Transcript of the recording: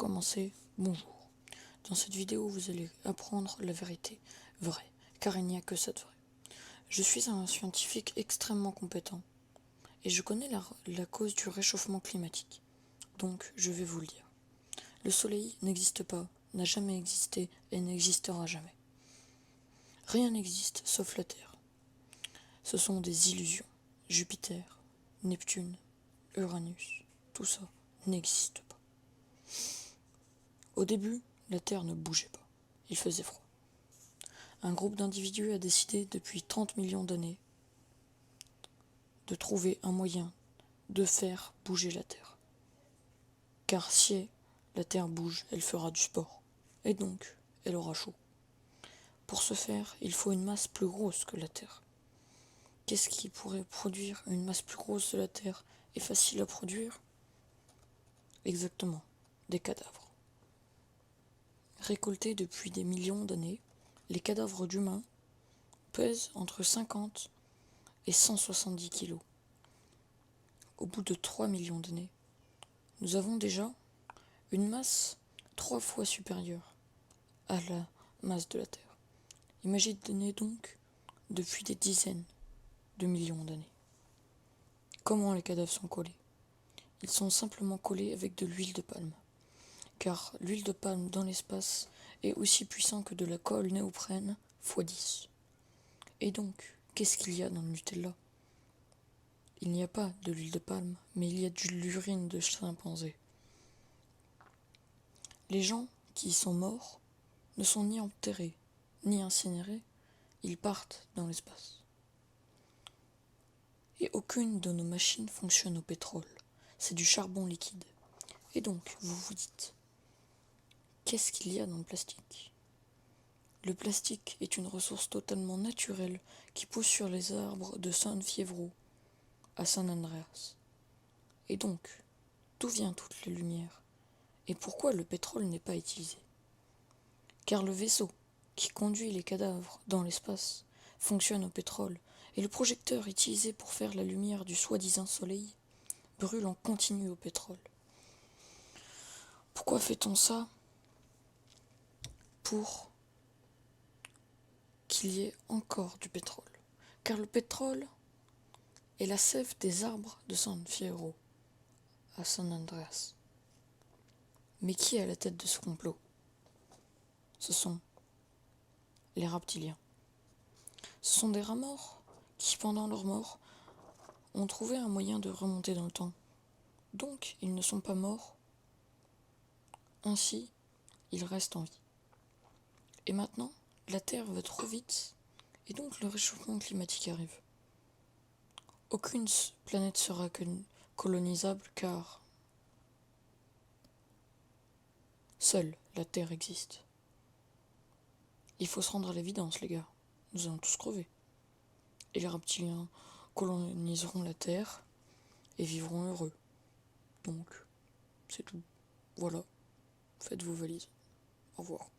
commencer, bonjour. Dans cette vidéo, vous allez apprendre la vérité vraie, car il n'y a que cette vraie. Je suis un scientifique extrêmement compétent, et je connais la cause du réchauffement climatique. Donc, je vais vous le dire. Le soleil n'existe pas, n'a jamais existé et n'existera jamais. Rien n'existe sauf la Terre. Ce sont des illusions. Jupiter, Neptune, Uranus, tout ça n'existe pas. Au début, la Terre ne bougeait pas. Il faisait froid. Un groupe d'individus a décidé depuis 30 millions d'années de trouver un moyen de faire bouger la Terre. Car si la Terre bouge, elle fera du sport. Et donc, elle aura chaud. Pour ce faire, il faut une masse plus grosse que la Terre. Qu'est-ce qui pourrait produire une masse plus grosse de la Terre et facile à produire? Exactement, des cadavres. Récoltés depuis des millions d'années, les cadavres d'humains pèsent entre 50 et 170 kilos. Au bout de 3 millions d'années, nous avons déjà une masse 3 fois supérieure à la masse de la Terre. Imaginez donc depuis des dizaines de millions d'années. Comment les cadavres sont collés? Ils sont simplement collés avec de l'huile de palme. Car l'huile de palme dans l'espace est aussi puissant que de la colle néoprène x 10. Et donc, qu'est-ce qu'il y a dans le Nutella? Il n'y a pas de l'huile de palme, mais il y a de l'urine de chimpanzé. Les gens qui y sont morts ne sont ni enterrés, ni incinérés, ils partent dans l'espace. Et aucune de nos machines fonctionne au pétrole, c'est du charbon liquide. Et donc, vous vous dites, qu'est-ce qu'il y a dans le plastique? Le plastique est une ressource totalement naturelle qui pousse sur les arbres de San Fierro à San Andreas. Et donc, d'où vient toute la lumière? Et pourquoi le pétrole n'est pas utilisé? Car le vaisseau qui conduit les cadavres dans l'espace fonctionne au pétrole, et le projecteur utilisé pour faire la lumière du soi-disant soleil brûle en continu au pétrole. Pourquoi fait-on ça? Pour qu'il y ait encore du pétrole. Car le pétrole est la sève des arbres de San Fierro à San Andreas. Mais qui est à la tête de ce complot? Ce sont les reptiliens. Ce sont des rats morts qui, pendant leur mort, ont trouvé un moyen de remonter dans le temps. Donc, ils ne sont pas morts. Ainsi, ils restent en vie. Et maintenant, la Terre va trop vite, et donc le réchauffement climatique arrive. Aucune planète sera colonisable car seule la Terre existe. Il faut se rendre à l'évidence, les gars. Nous allons tous crever. Et les reptiliens coloniseront la Terre et vivront heureux. Donc, c'est tout. Voilà. Faites vos valises. Au revoir.